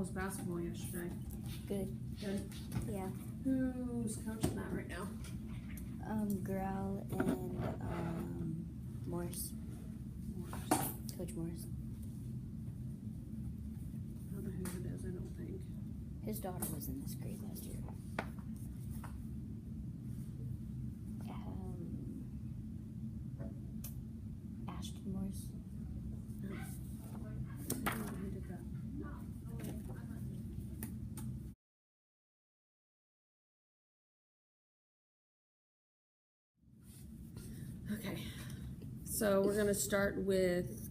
was basketball yesterday? Good. Good. Yeah. Who's coaching that right now? Growl and Morris. Coach Morris. I don't know who it is, I don't think. His daughter was in this grade last year. Ashton Morris. No. I don't know who did that. Okay, so we're gonna start with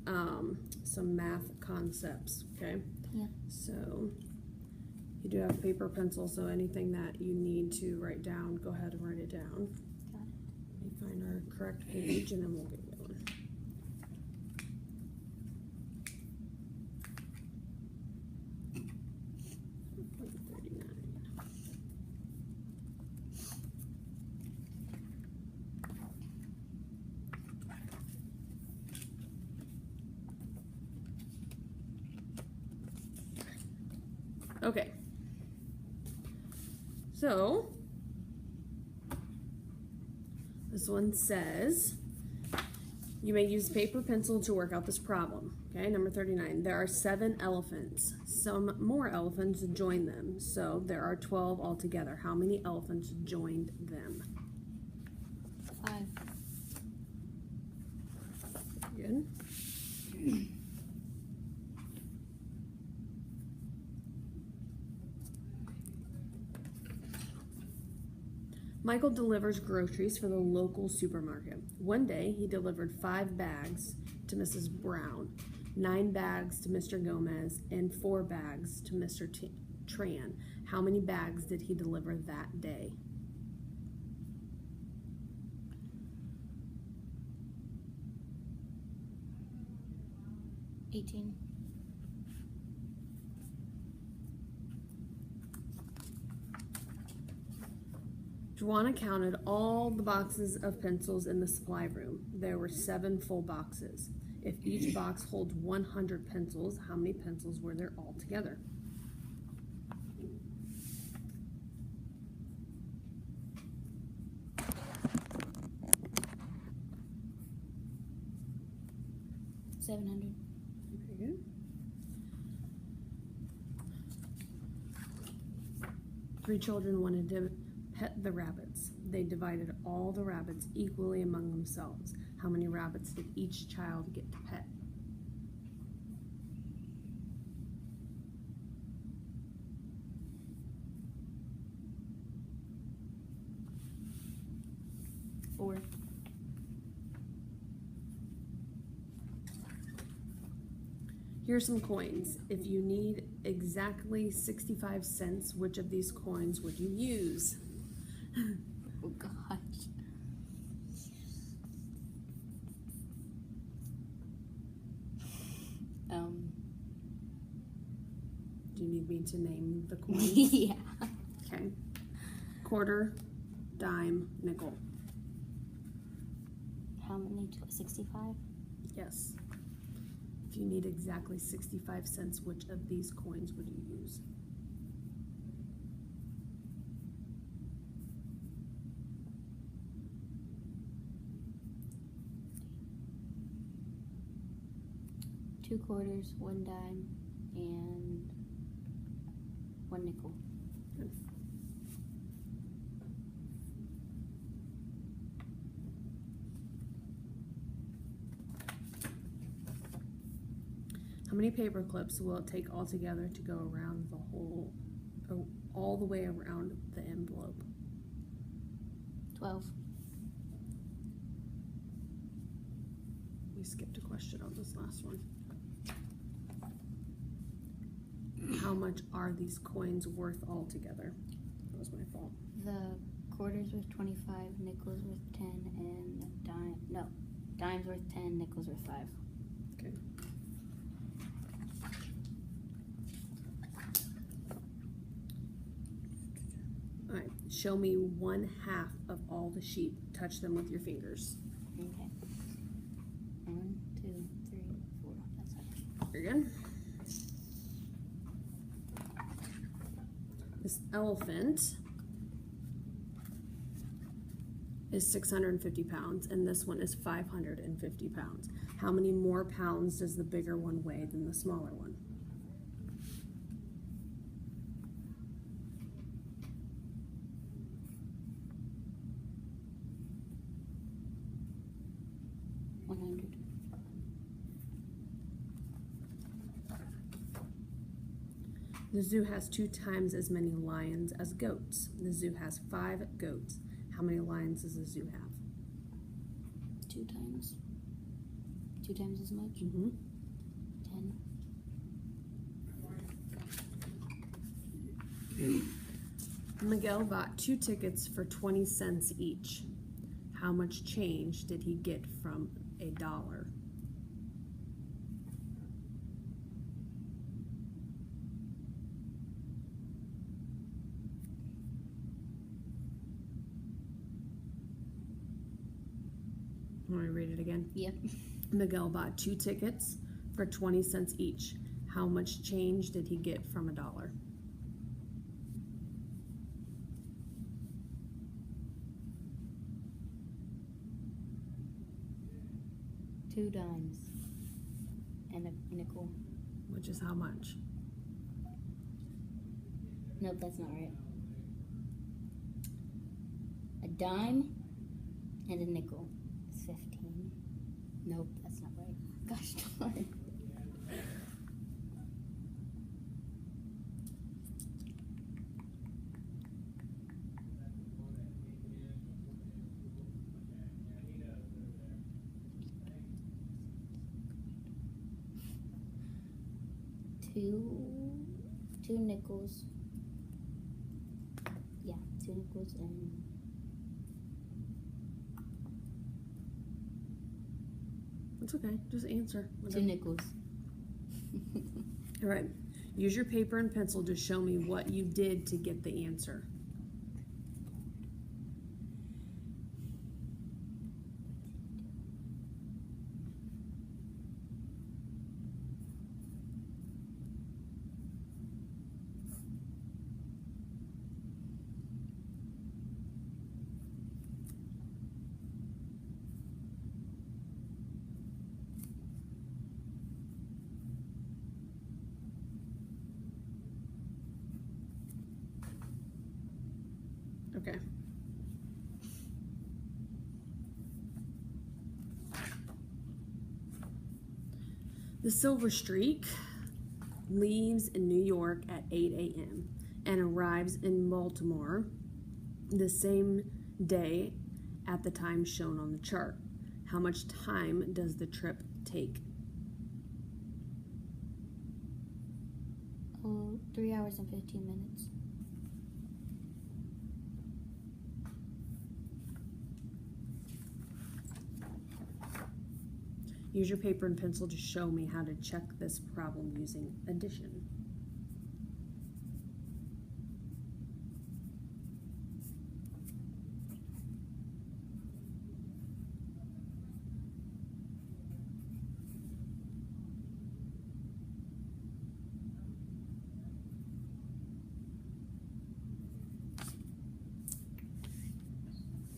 some math concepts, okay? Yeah. So you do have paper, pencil, so anything that you need to write down, go ahead and write it down. Got it. Let me find our correct page and then we'll get going. Okay, so this one says you may use paper pencil to work out this problem. Okay, number 39. There are 7 elephants. Some more elephants joined them, so there are 12 altogether. How many elephants joined them? 5. Good. Michael delivers groceries for the local supermarket. One day, he delivered 5 bags to Mrs. Brown, 9 bags to Mr. Gomez, and 4 bags to Mr. Tran. How many bags did he deliver that day? $18. Joanna counted all the boxes of pencils in the supply room. There were 7 full boxes. If each box holds 100 pencils, how many pencils were there altogether? $700. Very good. 3 children wanted to pet the rabbits. They divided all the rabbits equally among themselves. How many rabbits did each child get to pet? $4. Here's some coins. If you need exactly 65 cents, which of these coins would you use? Oh gosh. Do you need me to name the coins? Yeah. Okay. Quarter, dime, nickel. How many? 65? Yes. If you need exactly 65 cents, which of these coins would you use? Two quarters, 1 dime, and 1 nickel. Good. How many paper clips will it take altogether to go around the whole, or all the way around the envelope? 12. We skipped a question on this last one. How much are these coins worth altogether? That was my fault. The quarters worth 25, nickels worth 10, and dimes worth 10, nickels worth 5. Okay. All right, show me 1/2 of all the sheep. Touch them with your fingers. Okay. 1, 2, 3, 4. That's it. Very good. This elephant is 650 pounds, and this one is 550 pounds. How many more pounds does the bigger one weigh than the smaller one? The zoo has 2 times as many lions as goats. The zoo has 5 goats. How many lions does the zoo have? 2 times. 2 times as much? 10. Miguel bought 2 tickets for 20 cents each. How much change did he get from $1? Want me to read it again? Yep. Miguel bought 2 tickets for 20 cents each. How much change did he get from $1? $2 and a nickel. Which is how much? Nope, that's not right. A dime and a nickel is 15. Nope, that's not right. Gosh darn. Two nickels. Yeah, 2 nickels and It's okay. Just answer. 2 nickels. All right. Use your paper and pencil to show me what you did to get the answer. Okay. The Silver Streak leaves in New York at 8 a.m. and arrives in Baltimore the same day at the time shown on the chart. How much time does the trip take? 3 hours and 15 minutes. Use your paper and pencil to show me how to check this problem using addition.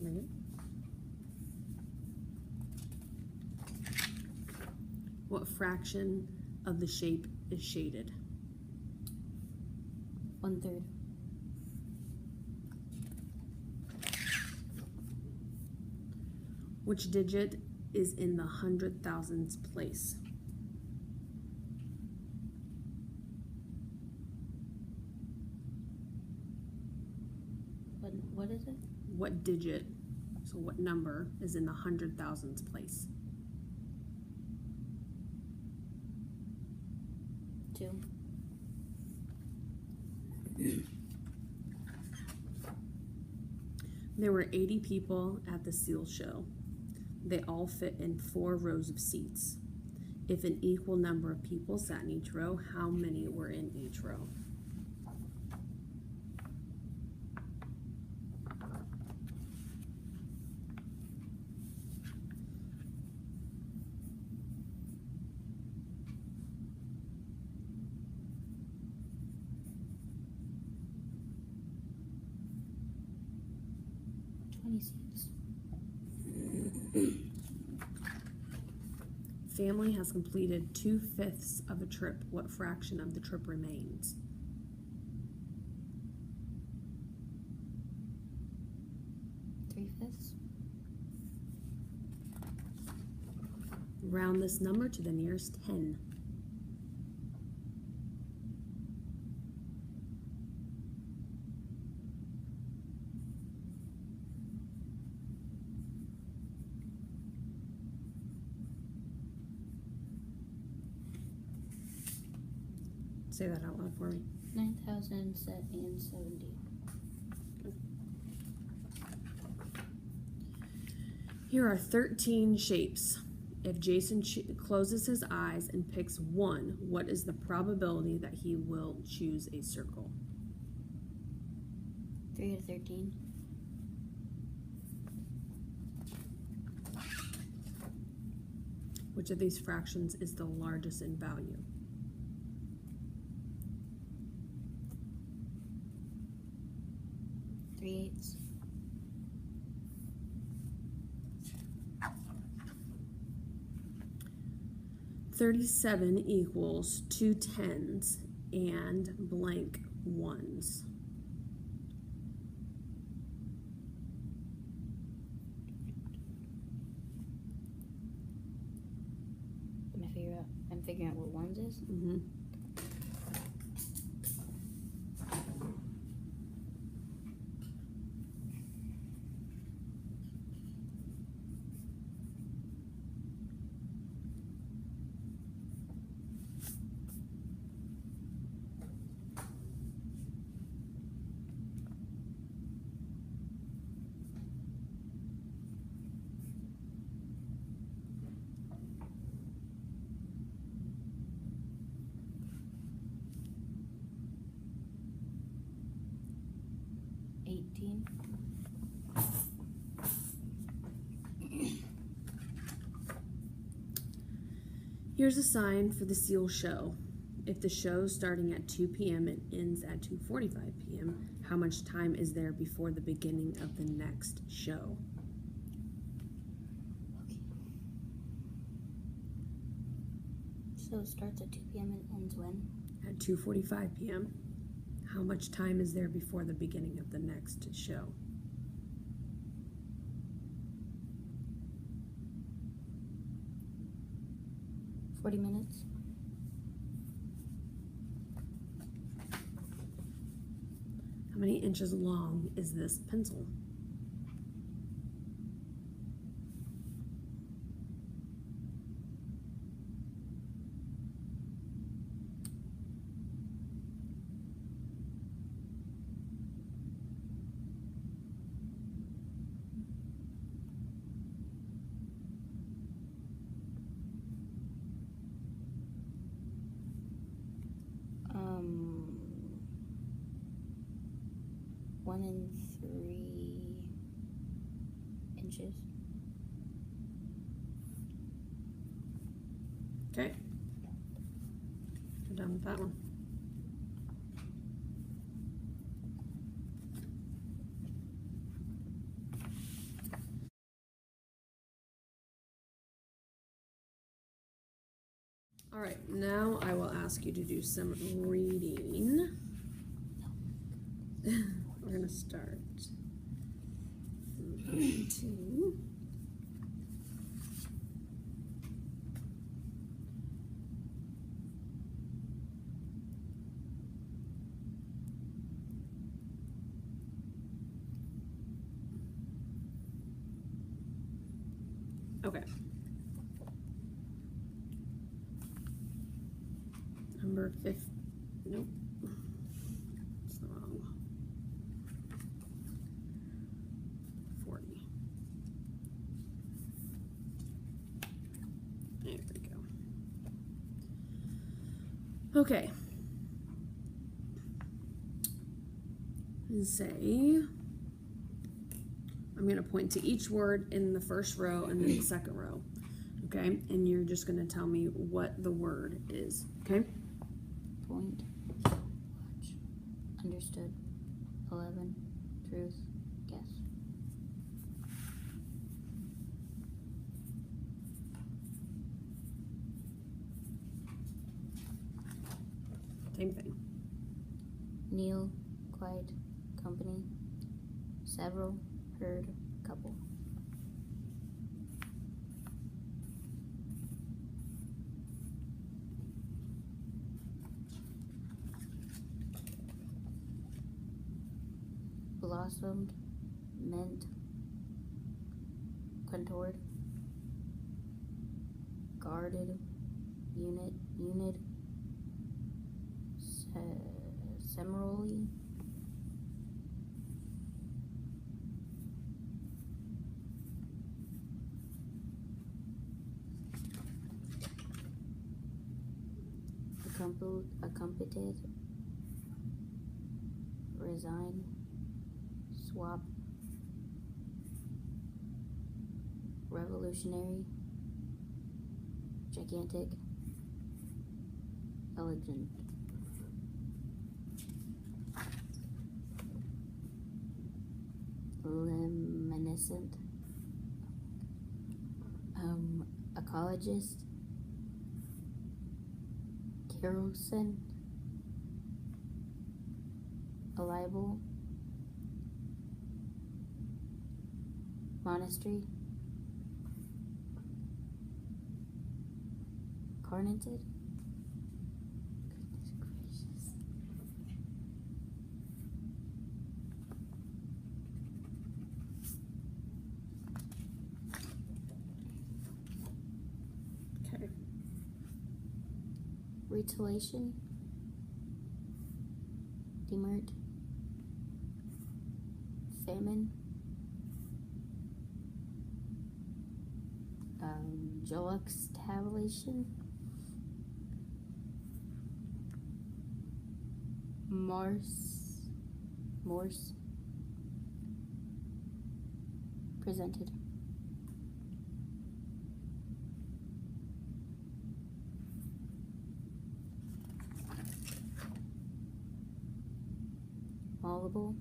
Right. What fraction of the shape is shaded? 1/3. Which digit is in the 100,000s place? What is it? What digit, so what number, is in the 100,000s place? 2. There were 80 people at the seal show. They all fit in 4 rows of seats. If an equal number of people sat in each row, how many were in each row? 20 seats. Family has completed 2/5 of a trip. What fraction of the trip remains? Three-fifths. Round this number to the nearest 10. Say that out loud for me. 9,070. Here are 13 shapes. If Jason closes his eyes and picks one, what is the probability that he will choose a circle? 3 out of 13. Which of these fractions is the largest in value? 3/8. 37 equals 2 10s and blank 1s. I'm figuring out what ones is. Mm-hmm. Here's a sign for the seal show. If the show is starting at 2 p.m. and ends at 2:45 p.m., how much time is there before the beginning of the next show? Okay. So it starts at 2 p.m. and ends when? At 2:45 p.m. How much time is there before the beginning of the next show? 40 minutes. How many inches long is this pencil? One and 3 inches. Okay. We're done with that one. All right, now I will ask you to do some reading. We're going to start. 2. Okay. Number 5. Nope. That's the wrong. 40. There we go. Okay. And say, I'm going to point to each word in the first row and then the second row. Okay? And you're just going to tell me what the word is. Okay? Point. Watch. Understood. 11. Truth. Guess. Same thing. Kneel, quiet, company, several, herd, couple. Blossomed, mint, contoured, guarded, unit, similarly, accompanied, resign, swap, revolutionary, gigantic, elegant. Luminescent, ecologist, kerosene, libel, monastery, carnated. Goodness gracious. Okay. Retaliation, demert, famine, juxtaposition, Morse, presented. Malleable,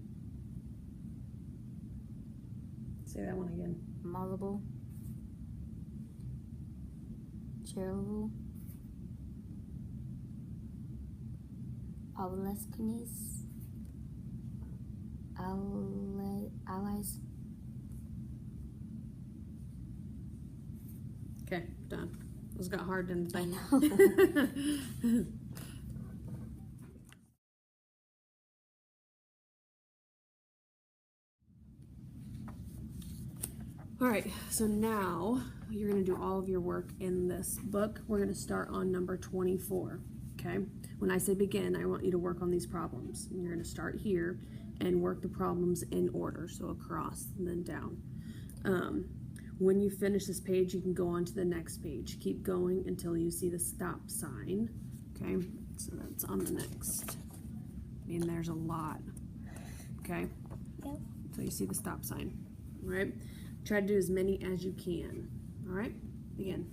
Say that one again. malleable, charitable, allies, Okay, done. Those got hard, didn't they? I know. All right, so now you're going to do all of your work in this book. We're going to start on number 24, okay? When I say begin, I want you to work on these problems. And you're going to start here and work the problems in order, so across and then down. When you finish this page, you can go on to the next page. Keep going until you see the stop sign, okay? So that's on the next. I mean, there's a lot, okay? Yep. So you see the stop sign, all right? Try to do as many as you can. All right, begin.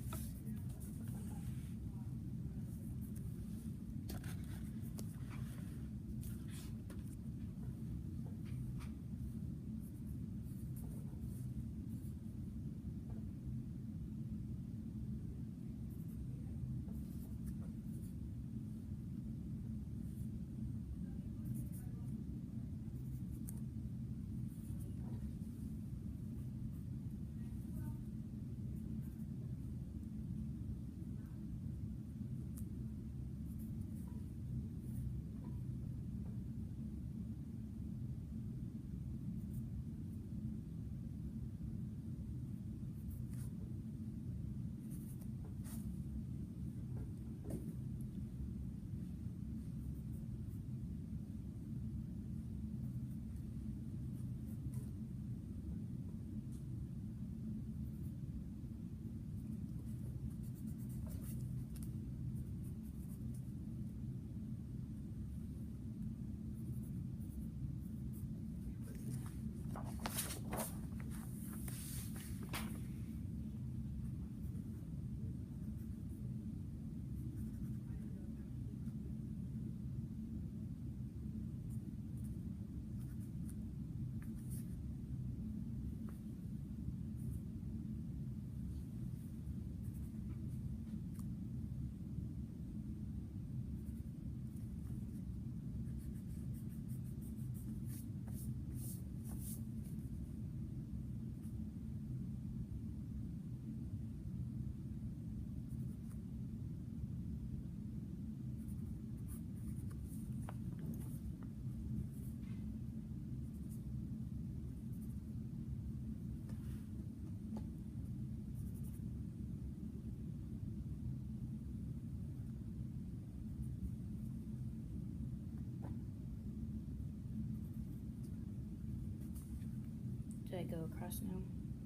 go across now?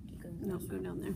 Keep going No, across. go down there.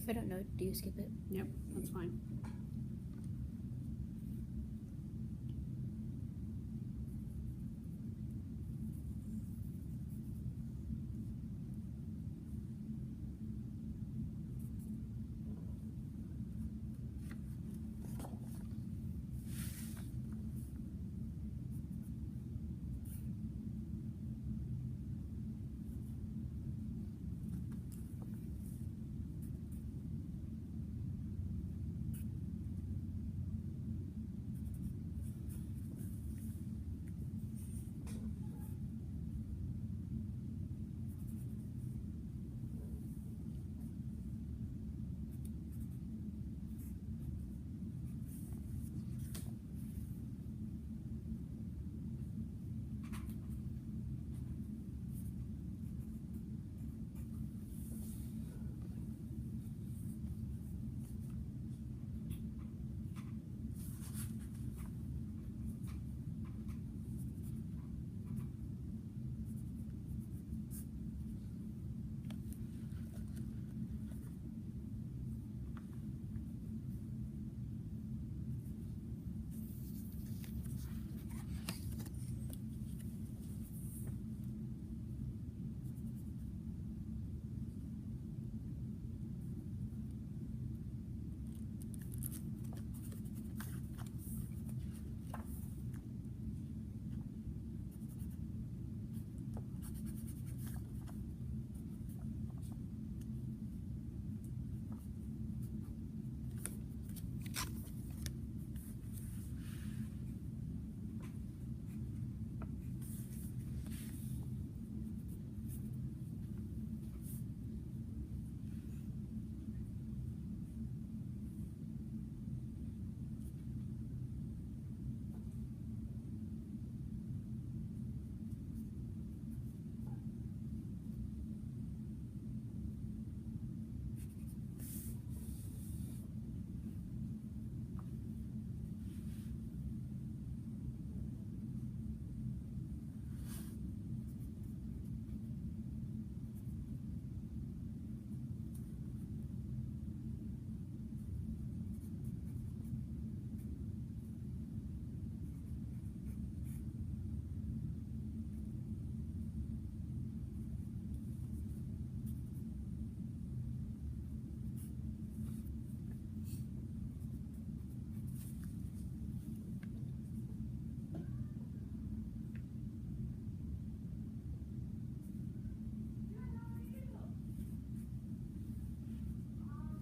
If I don't know, do you skip it? Yep, that's fine.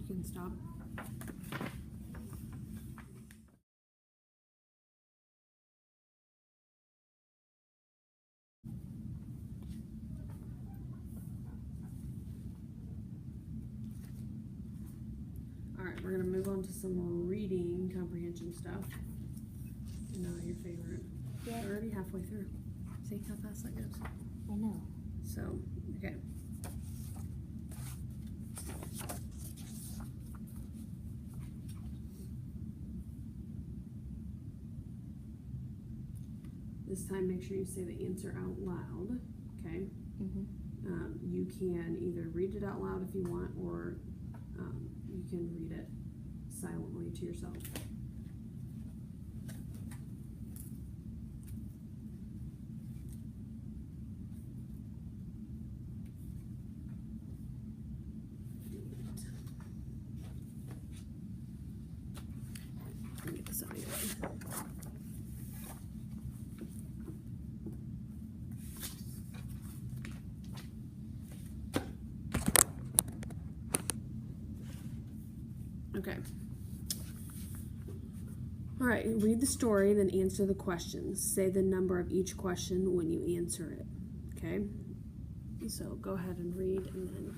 You can stop. Alright, we're gonna move on to some reading comprehension stuff. Your favorite. Yeah. We're already halfway through. See how fast that goes? I know. So, okay. This time, make sure you say the answer out loud, okay? You can either read it out loud if you want, or you can read it silently to yourself. Let me get this out of your way. Okay. All right, read the story, then answer the questions. Say the number of each question when you answer it, okay? So go ahead and read, and then...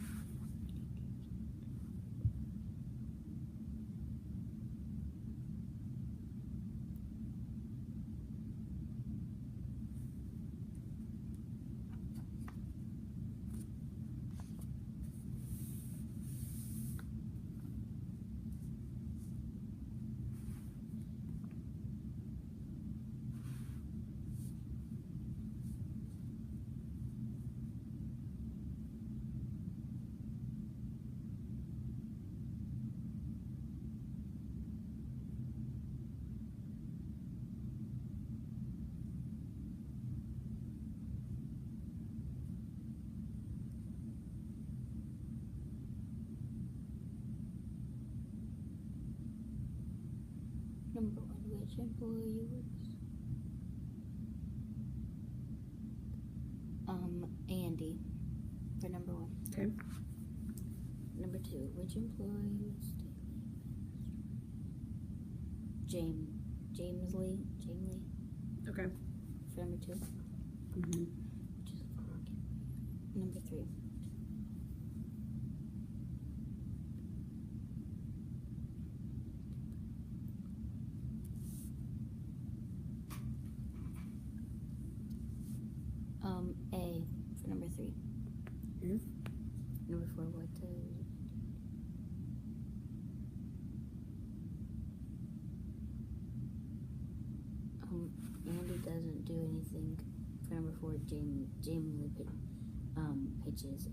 Which employee works? Andy, for number 1. Okay. Number 2, which employee was James Lee, Okay. for number 2. Mm-hmm. Which is number 3. A for number 3. Yes. Number 4, what does Andy doesn't do anything. For number 4, Jamie pitches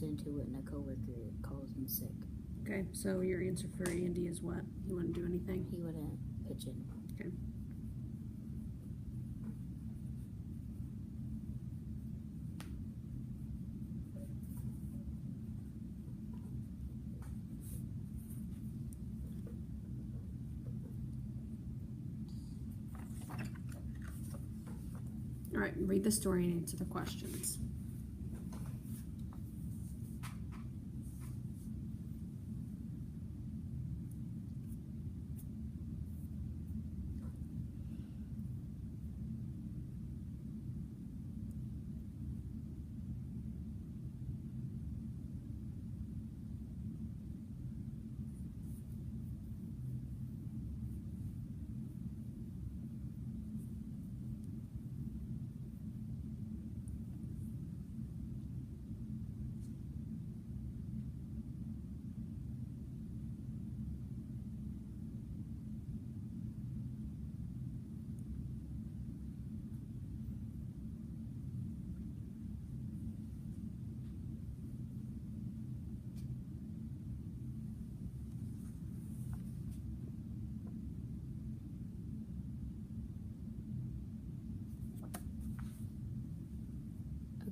into when a coworker calls him sick. Okay, so your answer for Andy is what? He wouldn't do anything? He wouldn't pitch in. Okay. All right, read the story and answer the questions.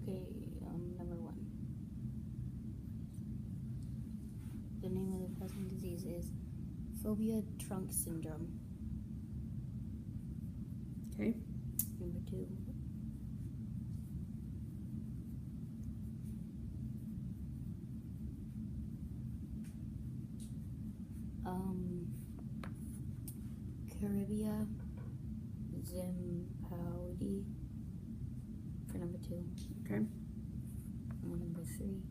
Okay, number 1. The name of the puzzling disease is phobia trunk syndrome. Okay. Number 2. Caribia Zimpaudi for number 2. Okay. And number 3.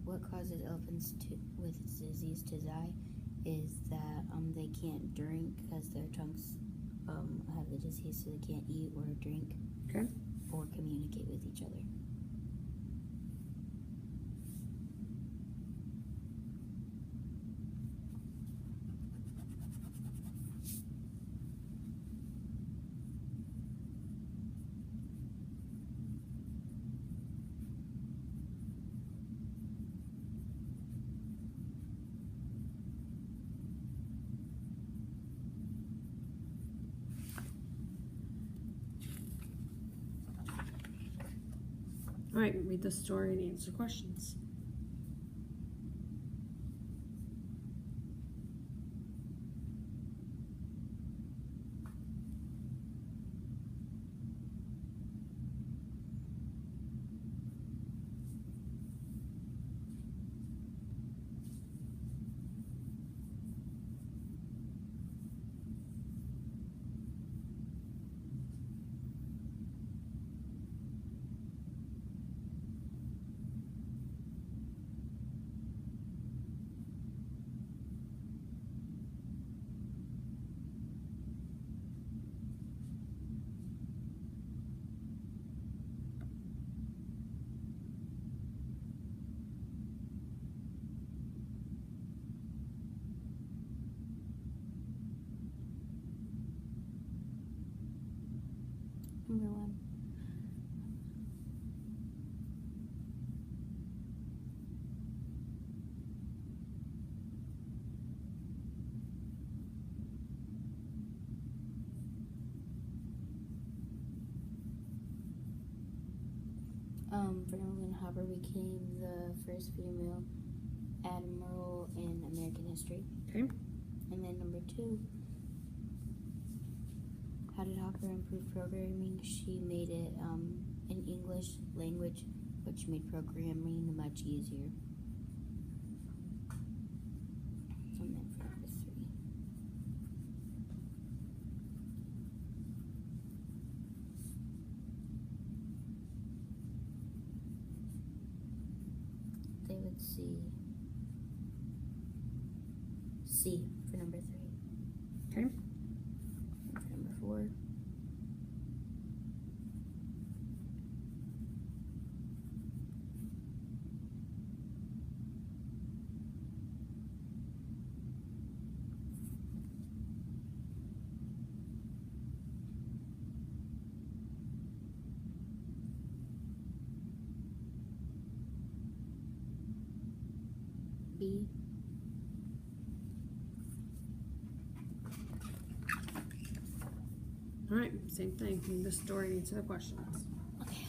What causes elephants with this disease to die is that they can't drink because their trunks have the disease, so they can't eat or drink Okay. or communicate with each other. All right, read the story and answer questions. Number 1. For number one, Hopper became the first female admiral in American history. Okay. And then number two, how did Hopper improve programming? She made it in English language, which made programming much easier. So then for number three. They would see C for number three. Okay. And for number four. B. All right, same thing. Read the story and answer the questions. Okay.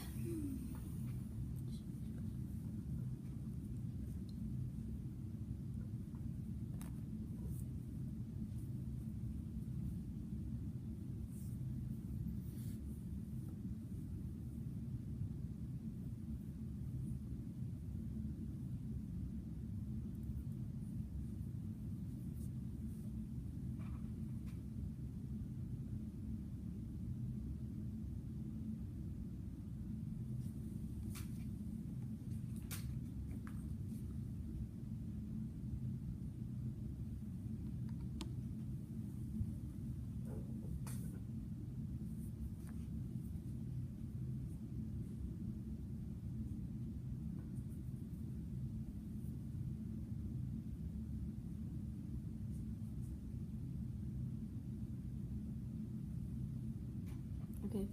Okay.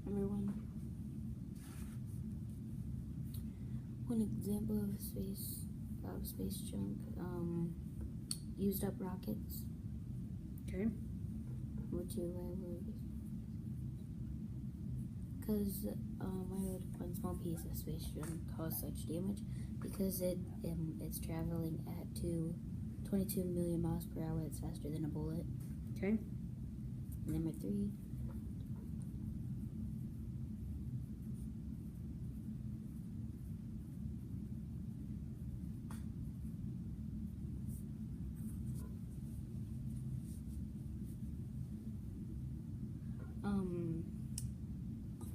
Number one. One example of space junk. Used up rockets. Okay. Would you because why would one small piece of space junk cause such damage? Because it's traveling at 22 million miles per hour. It's faster than a bullet. Okay. Number three.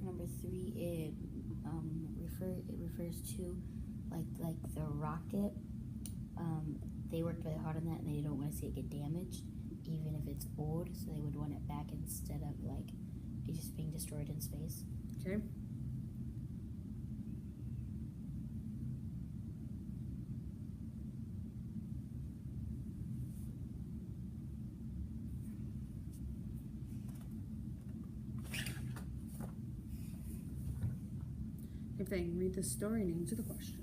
Number three, it refers to like the rocket. They worked really hard on that, and they don't want to see it get damaged, even if it's old. So they would want it back instead of like it just being destroyed in space. Okay. Same thing. Read the story and answer the questions.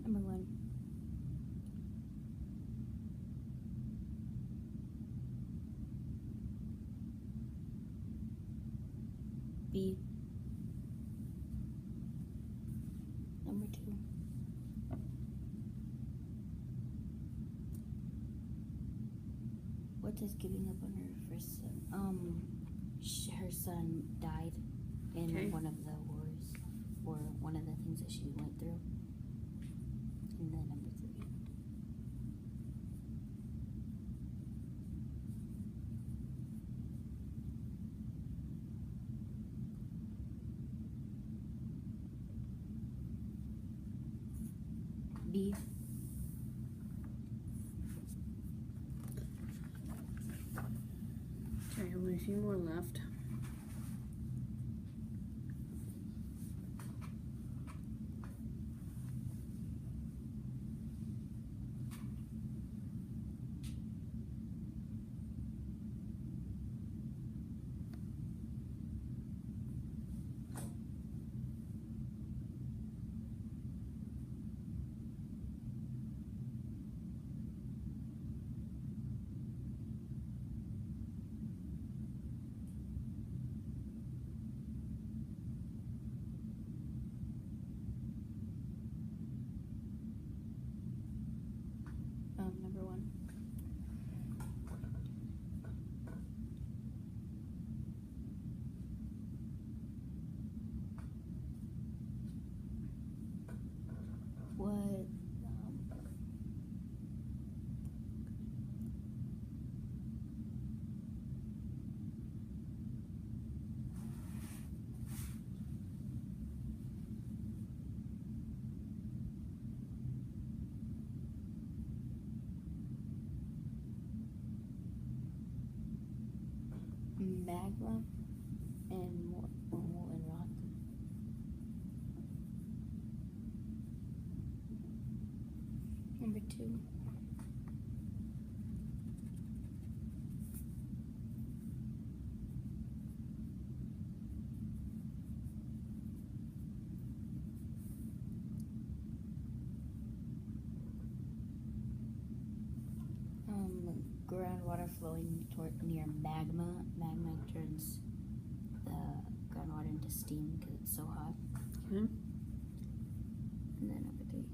Number one. B. 2. What does giving up on her first son? Her son died in one of the wars, or one of the things that she went through. And then number 3. B. Okay, only a few more left. Number 1. What magma and molten rock? Number 2. Groundwater flowing near magma. Magma turns the groundwater into steam because it's so hot. Okay. And then number 3.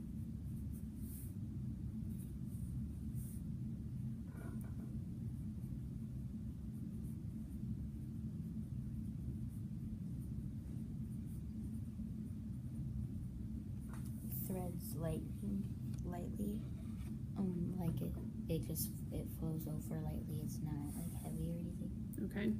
Threads lightly. Like it flows over lightly. It's not like heavy or anything. Okay.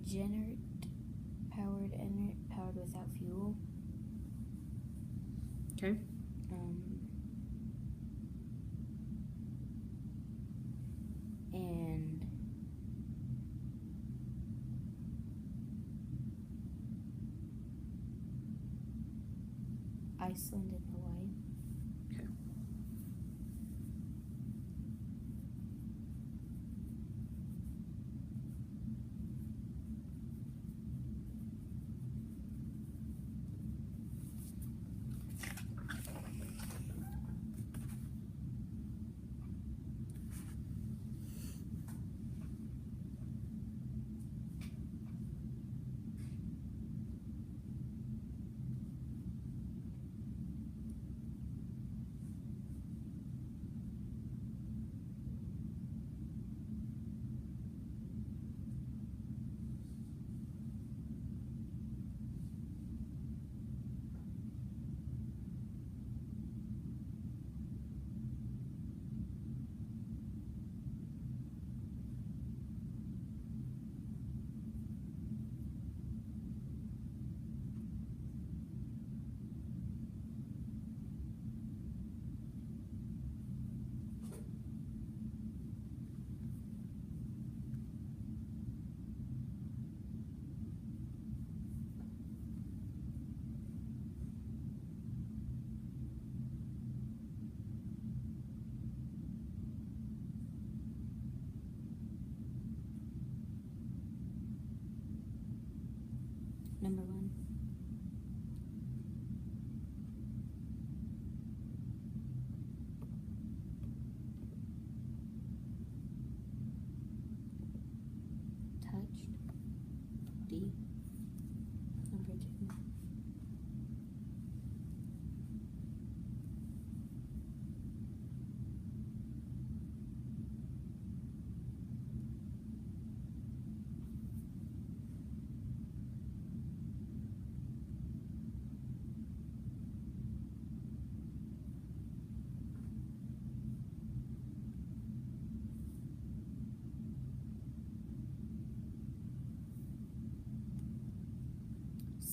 Generate powered without fuel. Okay. And Iceland and Hawaii. Okay.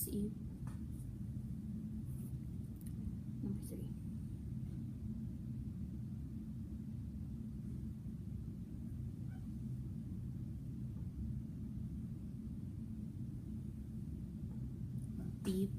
C. Number 3. B.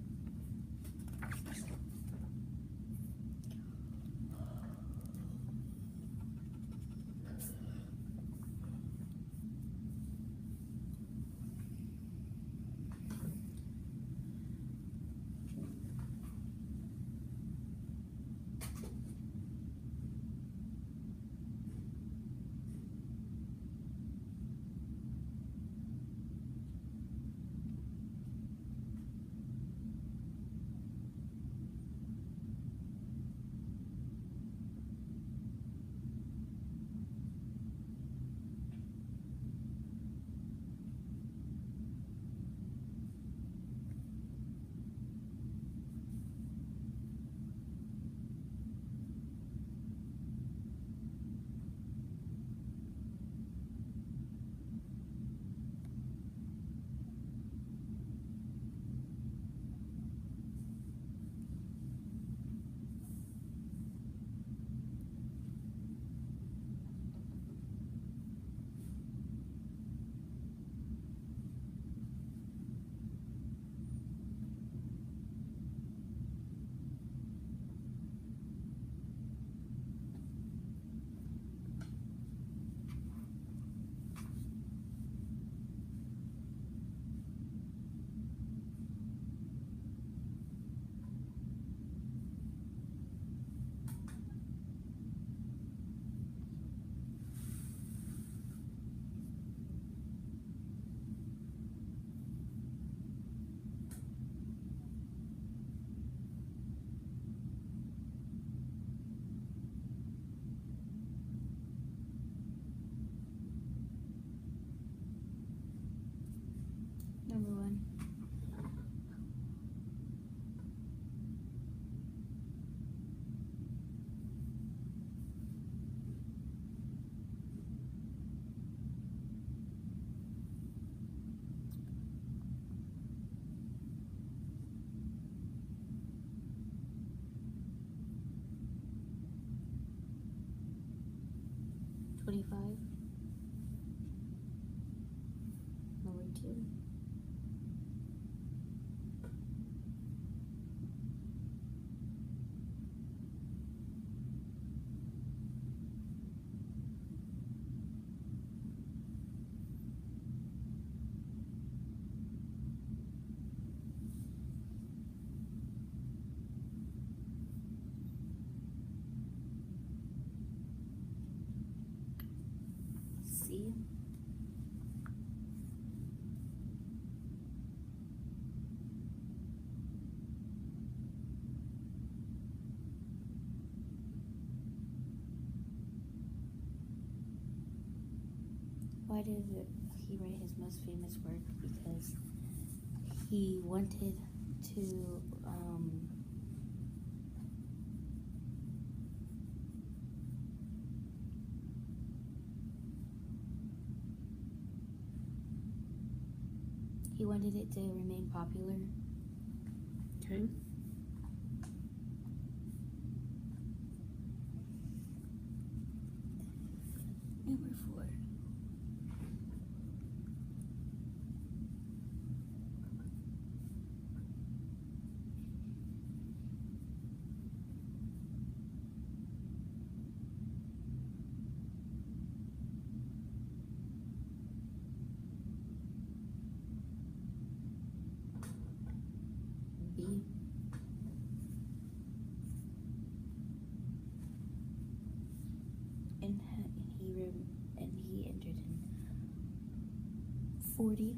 Number 1. $25. Number 2. C. Why did he write his most famous work? Because he wanted to he wanted it to remain popular. Okay. Number 4. B. And he entered in 40.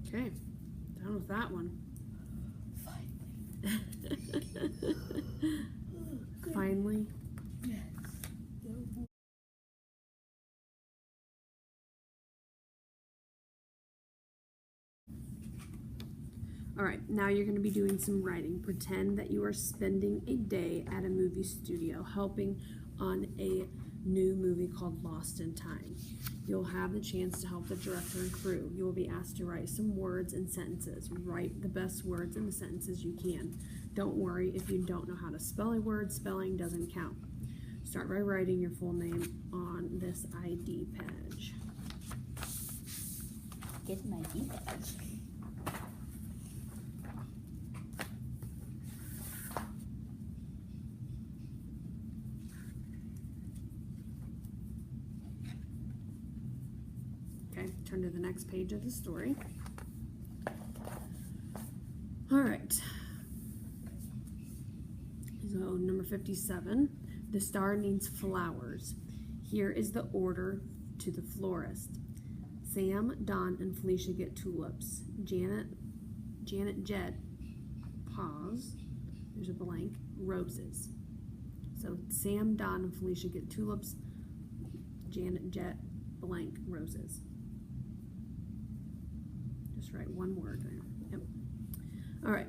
Okay. Done with that one. Finally. Finally. Yes. All right, now you're going to be doing some writing. Pretend that you are spending a day at a movie studio helping on a new movie called Lost in Time. You'll have the chance to help the director and crew. You will be asked to write some words and sentences. Write the best words and the sentences you can. Don't worry if you don't know how to spell a word. Spelling doesn't count. Start by writing your full name on this ID page. Get my ID badge. Okay, turn to the next page of the story. All right. So number 57, the star needs flowers. Here is the order to the florist. Sam, Don, and Felicia get tulips. Janet, Jet, pause, there's a blank, roses. So Sam, Don, and Felicia get tulips. Janet, Jet, blank, roses. Just write one word there. Yep. All right.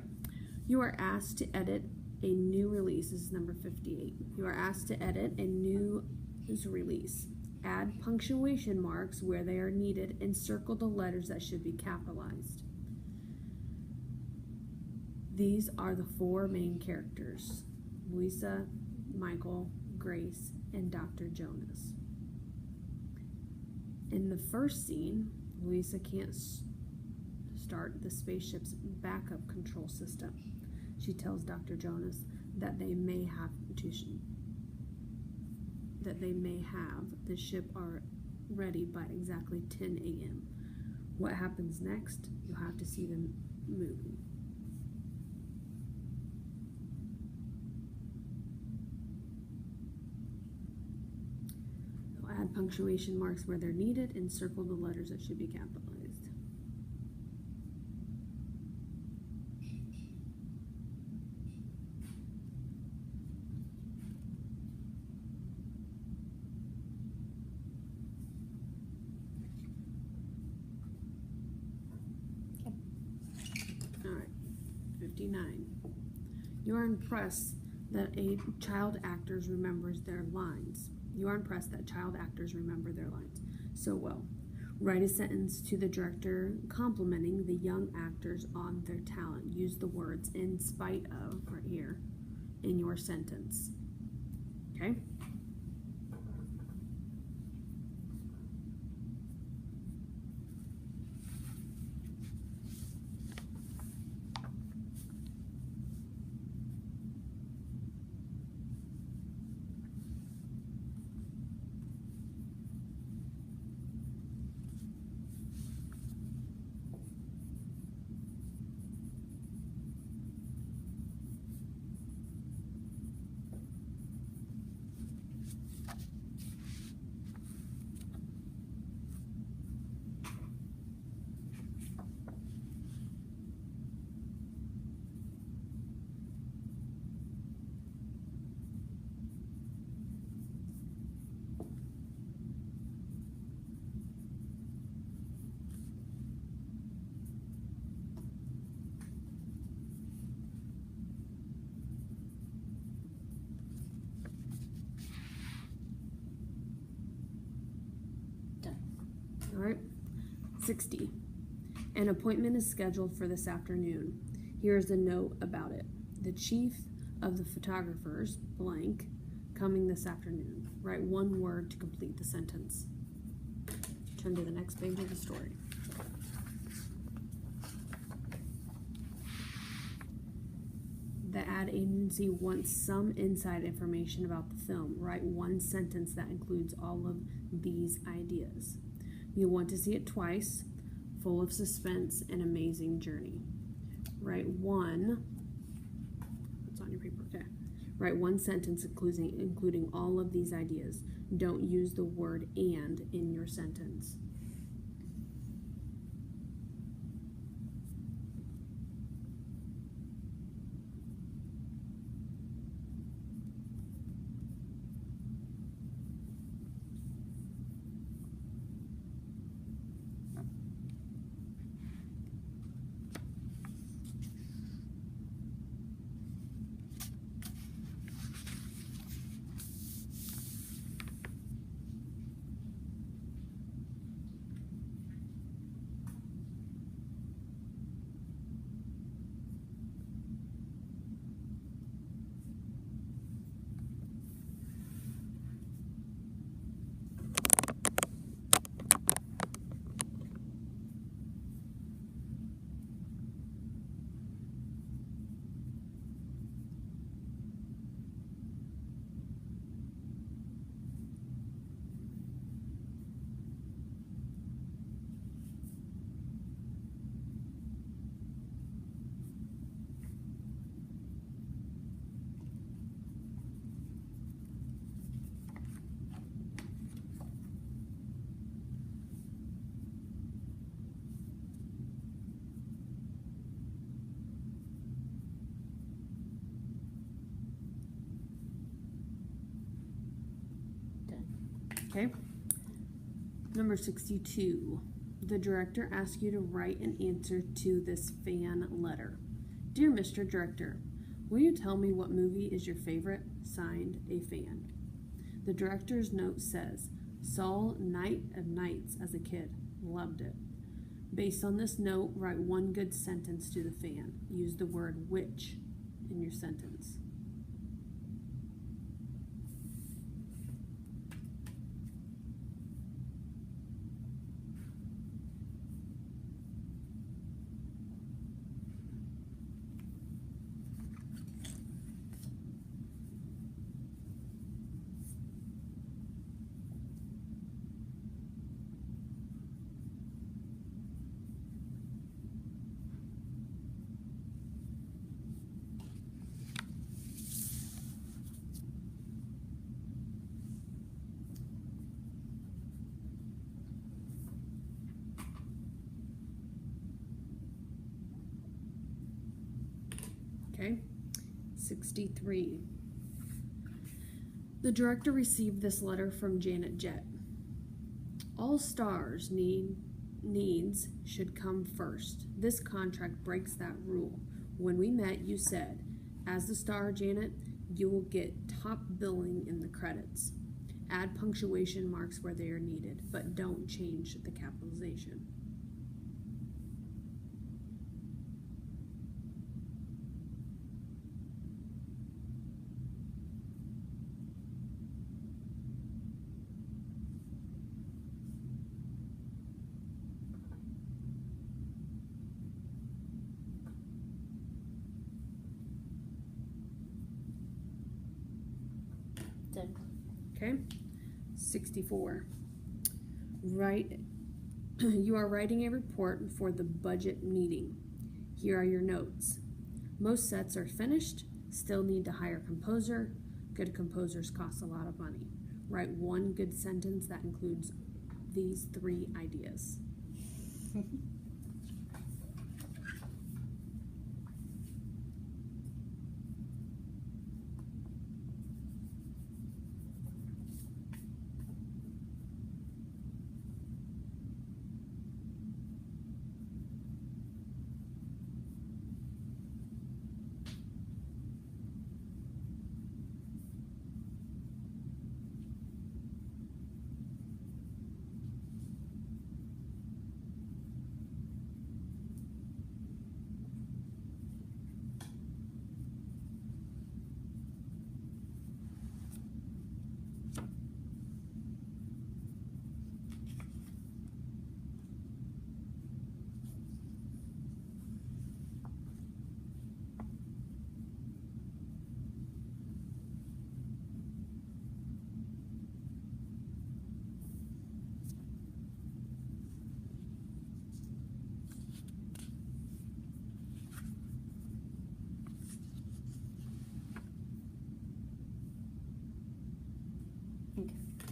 You are asked to edit a new release. This is number 58. You are asked to edit a news release. Add punctuation marks where they are needed and circle the letters that should be capitalized. These are the four main characters: Louisa, Michael, Grace, and Dr. Jonas. In the first scene, Louisa can't start the spaceship's backup control system. She tells Dr. Jonas that they may have the ship are ready by exactly 10 a.m. What happens next? You'll have to see the movie. They'll add punctuation marks where they're needed and circle the letters that should be capitalized. All right, 59. You are impressed that child actors remembers their lines. You are impressed that child actors remember their lines so well. Write a sentence to the director complimenting the young actors on their talent. Use the words "in spite of" right here in your sentence. Okay? All right, 60. An appointment is scheduled for this afternoon. Here is a note about it. The chief of the photographers, blank, coming this afternoon. Write one word to complete the sentence. Turn to the next page of the story. The ad agency wants some inside information about the film. Write one sentence that includes all of these ideas. You want to see it twice, full of suspense and amazing journey. Write one, what's on your paper? Okay. Write one sentence including all of these ideas. Don't use the word "and" in your sentence. Okay. Number 62. The director asks you to write an answer to this fan letter. Dear Mr. Director, will you tell me what movie is your favorite? Signed, a fan. The director's note says, saw Night of Nights as a kid. Loved it. Based on this note, write one good sentence to the fan. Use the word which in your sentence. Okay. 63. The director received this letter from Janet Jett. All stars needs should come first. This contract breaks that rule. When we met, you said, as the star, Janet, you will get top billing in the credits. Add punctuation marks where they are needed, but don't change the capitalization. Done. Okay. 64. You are writing a report for the budget meeting. Here are your notes. Most sets are finished. Still need to hire composer. Good composers cost a lot of money. Write one good sentence that includes these 3 ideas.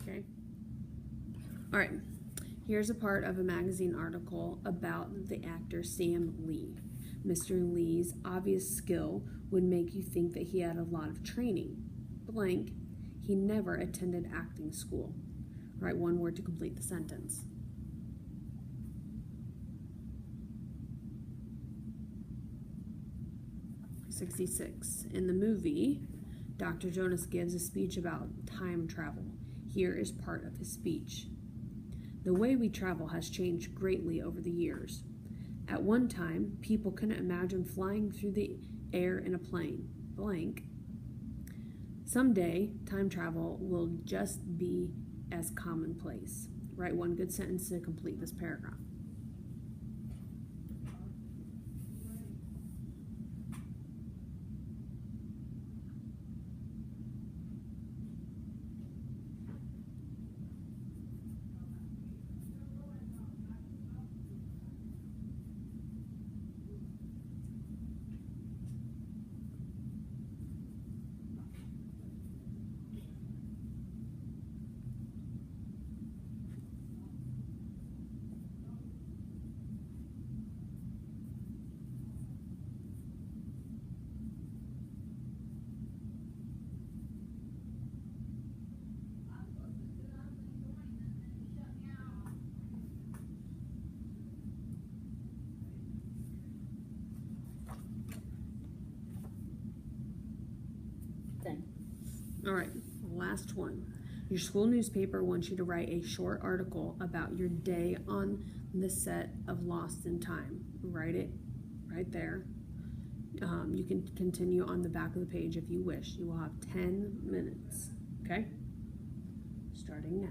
Okay. All right. Here's a part of a magazine article about the actor Sam Lee. Mr. Lee's obvious skill would make you think that he had a lot of training. Blank, he never attended acting school. Write one word to complete the sentence. '66. In the movie, Dr. Jonas gives a speech about time travel. Here is part of his speech. The way we travel has changed greatly over the years. At one time, people couldn't imagine flying through the air in a plane. Blank. Someday, time travel will just be as commonplace. Write one good sentence to complete this paragraph. All right, last one. Your school newspaper wants you to write a short article about your day on the set of Lost in Time. Write it right there. You can continue on the back of the page if you wish. You will have 10 minutes. Okay? Starting now.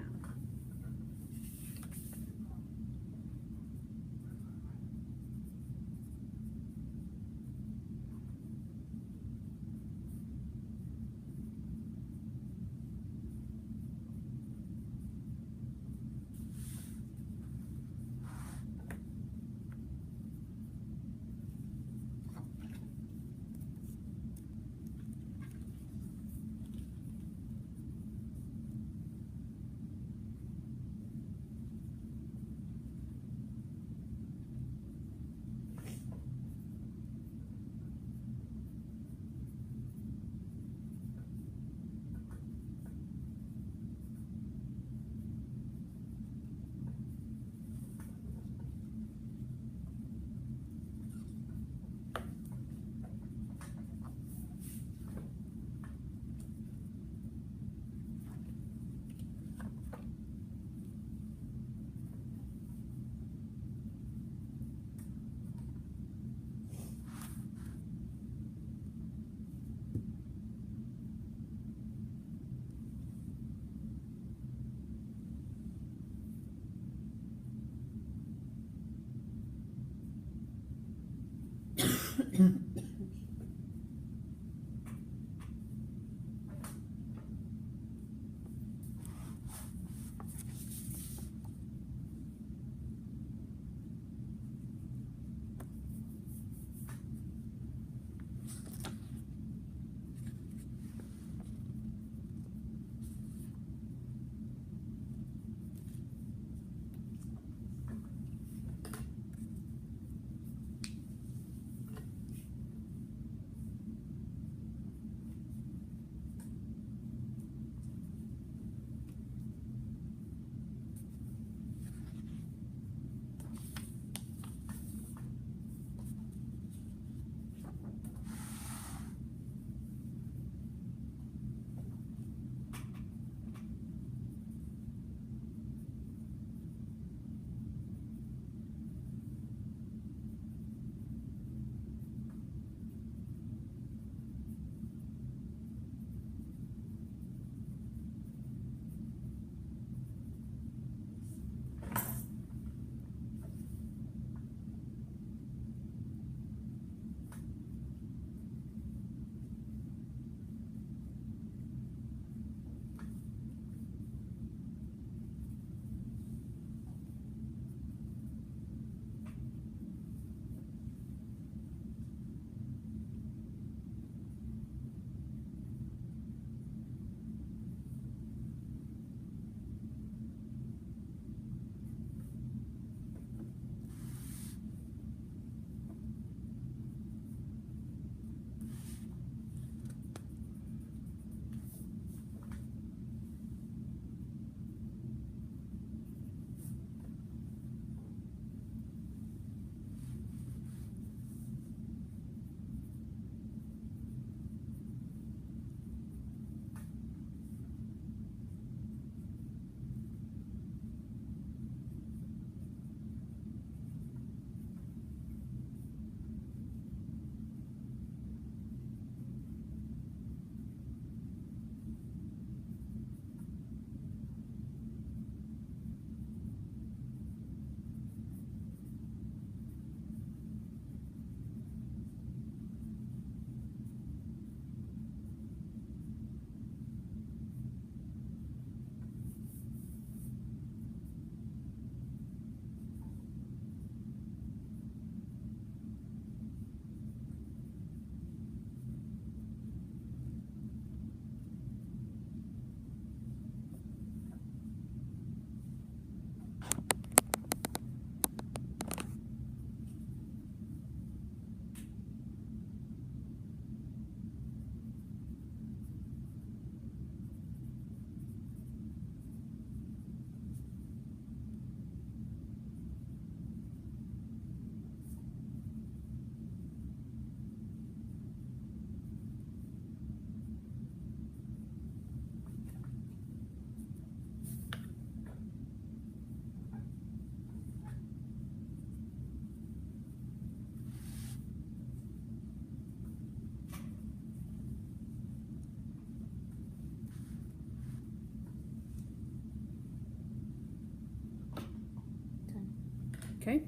Okay?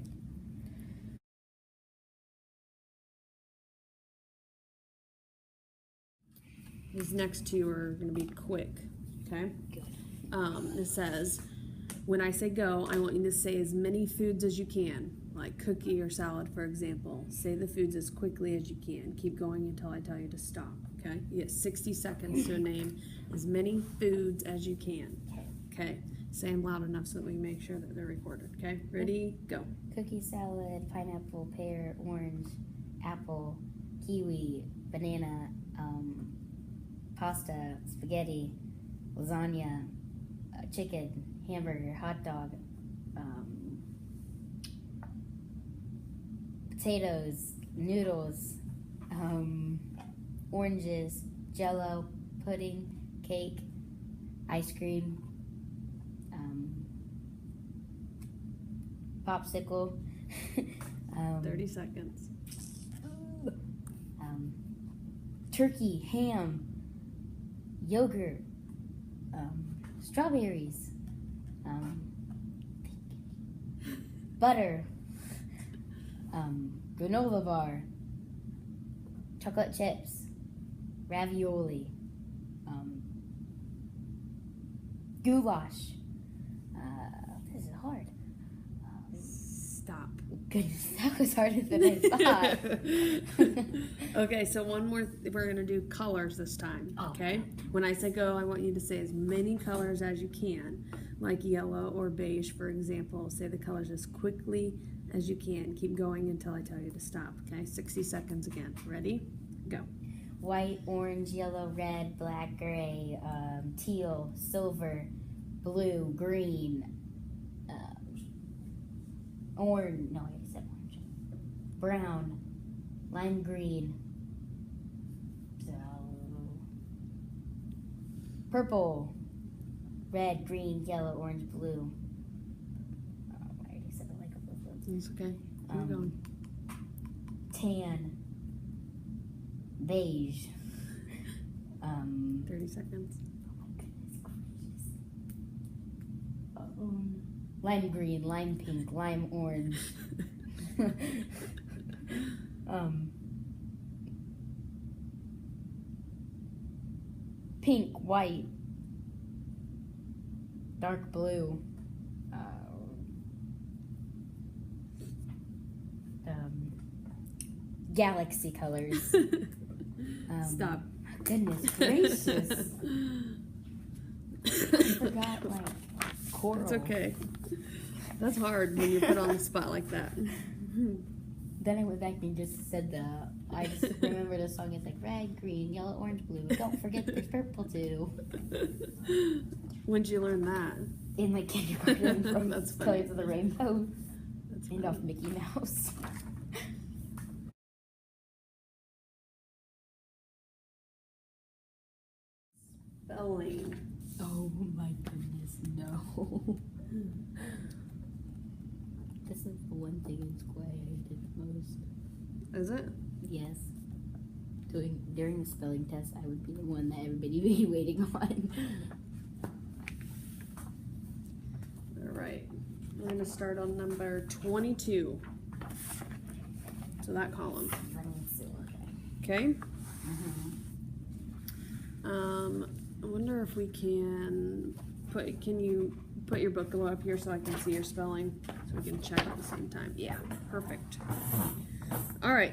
These next two are going to be quick. Okay? Good. It says, when I say go, I want you to say as many foods as you can, like cookie or salad, for example. Say the foods as quickly as you can. Keep going until I tell you to stop. Okay? You get 60 seconds to name as many foods as you can. Okay? Say them loud enough so that we make sure that they're recorded. Okay? Ready? Go. Cookie, salad, pineapple, pear, orange, apple, kiwi, banana, pasta, spaghetti, lasagna, chicken, hamburger, hot dog, potatoes, noodles, oranges, jello, pudding, cake, ice cream, popsicle, 30 seconds. turkey, ham, yogurt, strawberries, butter, granola bar, chocolate chips, ravioli, goulash. This is hard. Stop. Goodness, that was harder than I thought. Okay, so one more. We're going to do colors this time. Oh. Okay? When I say go, I want you to say as many colors as you can, like yellow or beige, for example. Say the colors as quickly as you can. Keep going until I tell you to stop. Okay? 60 seconds again. Ready? Go. White, orange, yellow, red, black, gray, teal, silver, blue, green, orange, no, I said orange, brown, lime green, purple, red, green, yellow, orange, blue. I already said I like a blue. It's okay. Keep going. Tan, beige, 30 seconds. oh my goodness gracious. Lime green, lime pink, lime orange. Pink, white, dark blue, galaxy colors. Stop. Goodness gracious. I forgot, like, coral. It's okay. That's hard when you're put on the spot like that. Then I went back and just said I just remember the song. It's like red, green, yellow, orange, blue. Don't forget there's purple too. When'd you learn that? In like kindergarten from That's funny. Colors of the Rainbow That's and funny. off Mickey Mouse. Spelling. Oh my goodness, no. This is the one thing in school I hated the most. Is it? Yes. During the spelling test, I would be the one that everybody would be waiting on. All right. We're going to start on number 22. So that column. Okay? I wonder if we can you put your book up here so I can see your spelling so we can check at the same time. Yeah, perfect. All right.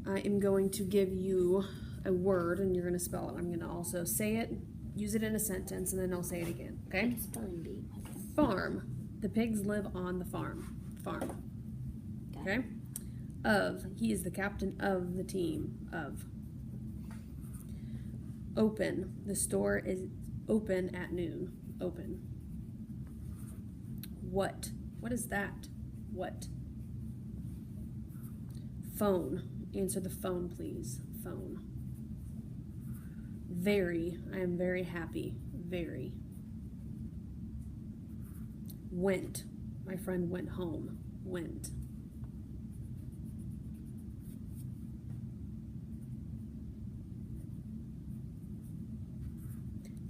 I am going to give you a word and you're going to spell it. I'm going to also say it, use it in a sentence, and then I'll say it again. Okay? Spelling bee. Farm. The pigs live on the farm. Farm. Okay? Of. He is the captain of the team. Of. Open. The store is open at noon. Open. What? What is that? What? Phone. Answer the phone, please. Phone. Very. I am very happy. Very. Went. My friend went home. Went.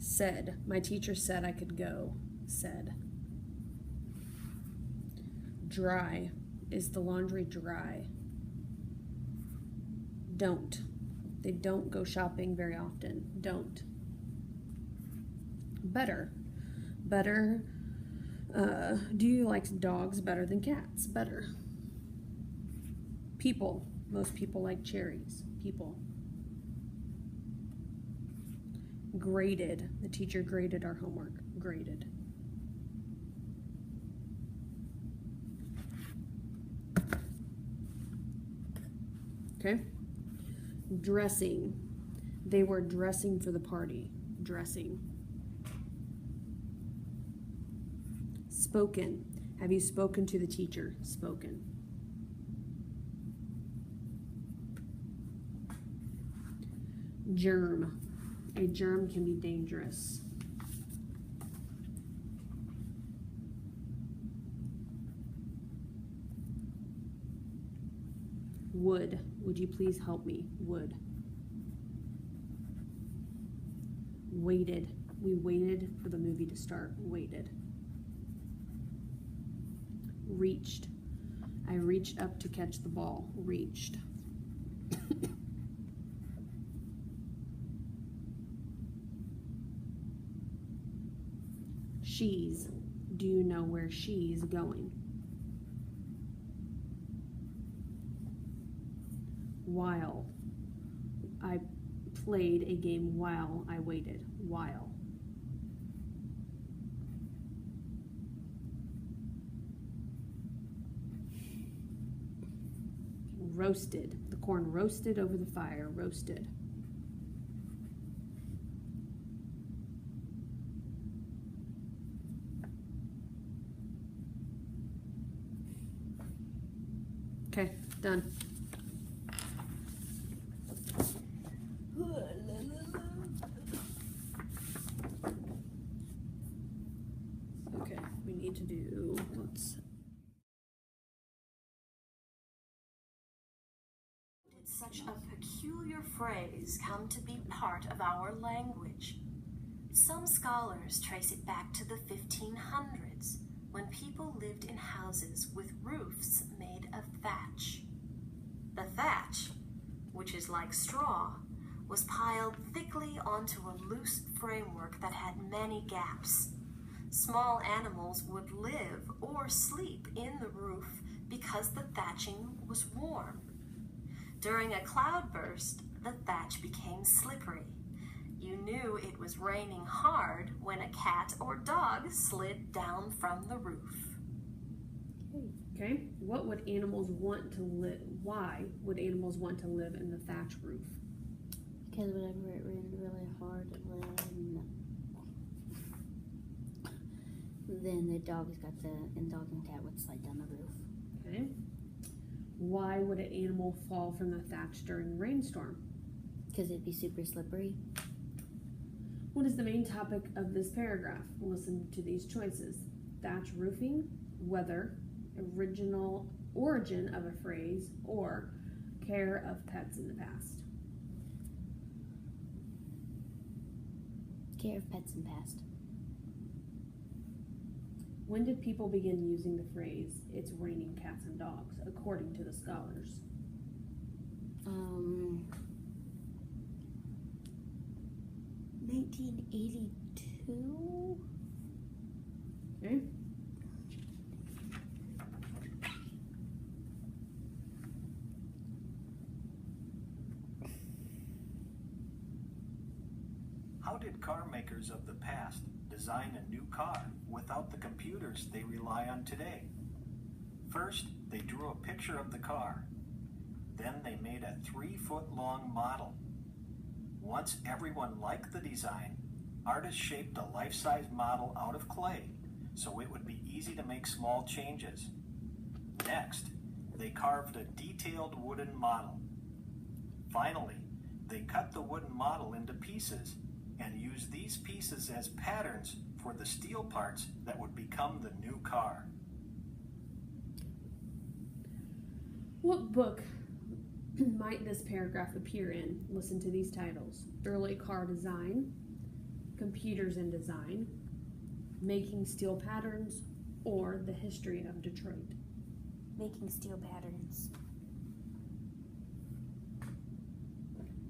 Said, my teacher said I could go. Said. Dry, is the laundry dry? Don't. They don't go shopping very often. Don't. Better. Better. Do you like dogs better than cats? Better. People. Most people like cherries. People. Graded. The teacher graded our homework. Graded. Okay. Dressing. They were dressing for the party. Dressing. Spoken. Have you spoken to the teacher? Spoken. Germ. A germ can be dangerous. Would. Would you please help me? Would. Waited. We waited for the movie to start. Waited. Reached. I reached up to catch the ball. Reached. She's. Do you know where she's going? While. I played a game while I waited. While. Roasted. The corn roasted over the fire. Roasted. Okay, done. Okay, we need to do, let's. Did such a peculiar phrase come to be part of our language? Some scholars trace it back to the 1500s, when people lived in houses with roofs made of thatch. The thatch, which is like straw, was piled thickly onto a loose framework that had many gaps. Small animals would live or sleep in the roof because the thatching was warm. During a cloudburst, the thatch became slippery. You knew it was raining hard when a cat or dog slid down from the roof. Okay, what would animals want to live? Why would animals want to live in the thatch roof? Because whenever it rained really hard, then the dog and cat would slide down the roof. Okay. Why would an animal fall from the thatch during a rainstorm? Because it'd be super slippery. What is the main topic of this paragraph? Listen to these choices. Thatch roofing, weather, original origin of a phrase, or care of pets in the past. Care of pets in past. When did people begin using the phrase, it's raining cats and dogs, according to the scholars? 1982? Okay. How did car makers of the past design a new car without the computers they rely on today? First, they drew a picture of the car. Then they made a 3-foot-long model. Once everyone liked the design, artists shaped a life-size model out of clay so it would be easy to make small changes. Next, they carved a detailed wooden model. Finally, they cut the wooden model into pieces and used these pieces as patterns for the steel parts that would become the new car. What book might this paragraph appear in? Listen to these titles. Early Car Design, computers and design, making steel patterns, or the history of Detroit? Making steel patterns.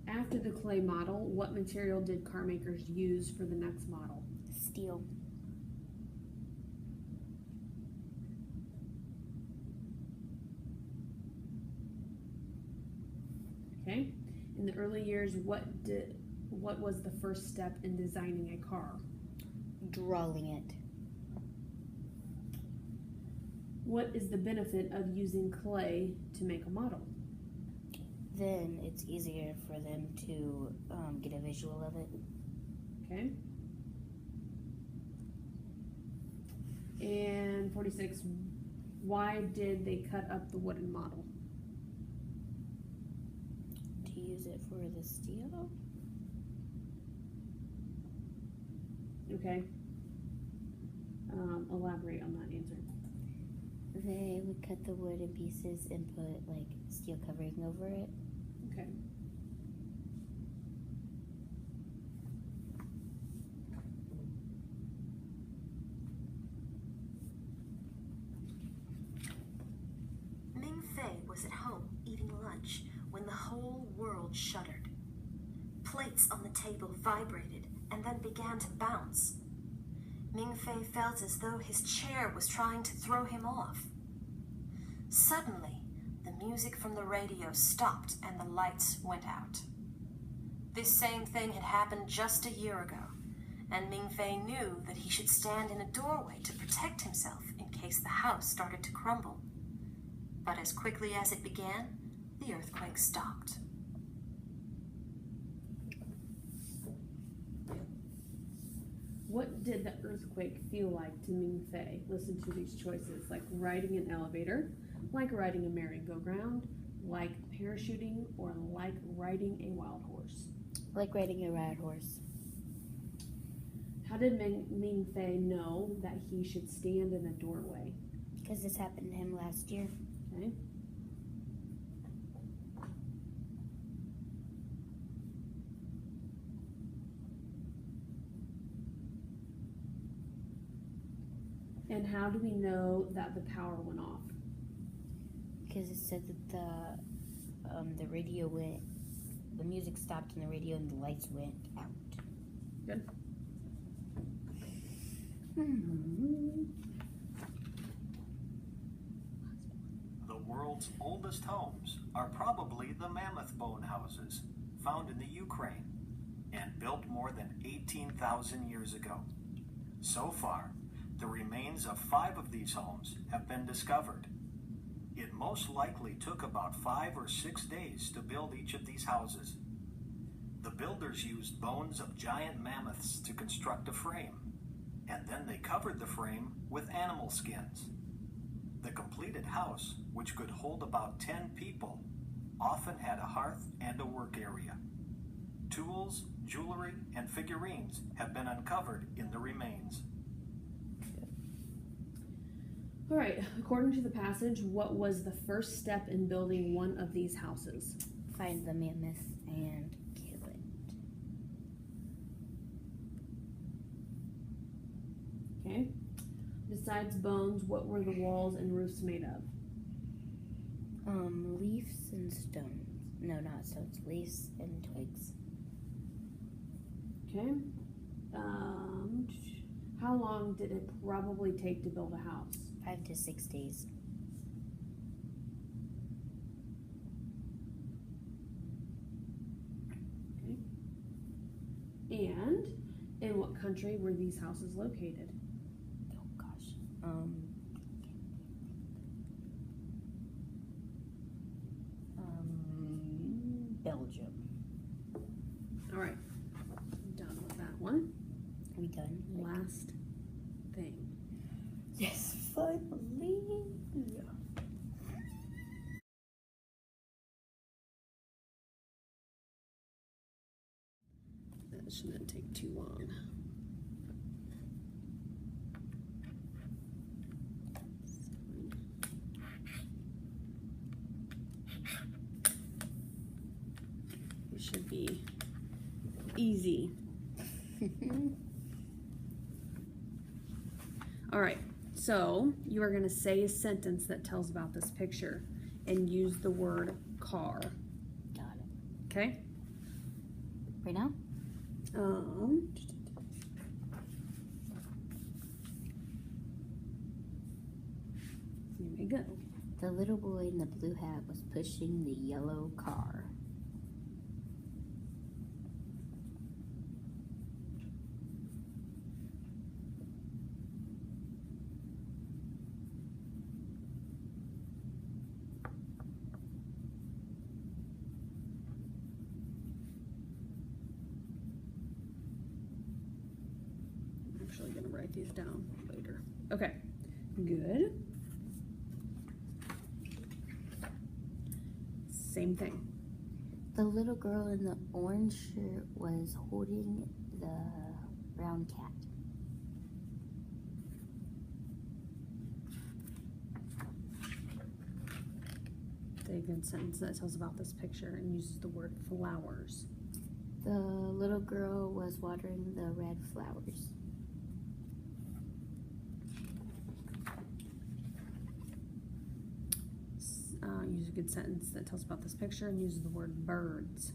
After the clay model, what material did car makers use for the next model? Steel. Okay. In the early years, what was the first step in designing a car? Drawing it. What is the benefit of using clay to make a model? Then it's easier for them to get a visual of it. Okay. And 46, why did they cut up the wooden model? To use it for the steel? Okay. Elaborate on that answer. They would cut the wood in pieces and put like steel covering over it. Okay. Ming Fei was at home eating lunch when the whole world shuddered. Plates on the table vibrated and then began to bounce. Ming Fei felt as though his chair was trying to throw him off. Suddenly, the music from the radio stopped and the lights went out. This same thing had happened just a year ago, and Ming Fei knew that he should stand in a doorway to protect himself in case the house started to crumble. But as quickly as it began, the earthquake stopped. What did the earthquake feel like to Ming Fei? Listen to these choices, like riding an elevator, like riding a merry-go-round, like parachuting, or like riding a wild horse. Like riding a wild horse. How did Ming Fei know that he should stand in a doorway? Because this happened to him last year. Okay. And how do we know that the power went off? Because it said that the radio went, the music stopped in the radio and the lights went out. Good. The world's oldest homes are probably the mammoth bone houses found in the Ukraine and built more than 18,000 years ago. So far, the remains of 5 of these homes have been discovered. It most likely took about 5 or 6 days to build each of these houses. The builders used bones of giant mammoths to construct a frame, and then they covered the frame with animal skins. The completed house, which could hold about 10 people, often had a hearth and a work area. Tools, jewelry, and figurines have been uncovered in the remains. All right, according to the passage, what was the first step in building one of these houses? Find the mammoth and kill it. Okay. Besides bones, what were the walls and roofs made of? Leaves and stones. No, not stones. Leaves and twigs. Okay. How long did it probably take to build a house? 5 to 6 days. Okay. And in what country were these houses located? Oh gosh. Belgium. All right. Done with that one. Are we done? Last thing. Yes, finally. Yeah. That shouldn't take too long. It should be easy. All right, so you are going to say a sentence that tells about this picture and use the word car. Got it. Okay? Right now? You may go. The little boy in the blue hat was pushing the yellow car. I'm actually going to write these down later. Okay, good. Same thing. The little girl in the orange shirt was holding the brown cat. Say a good sentence that tells about this picture and uses the word flowers. The little girl was watering the red flowers. Use a good sentence that tells about this picture and uses the word birds.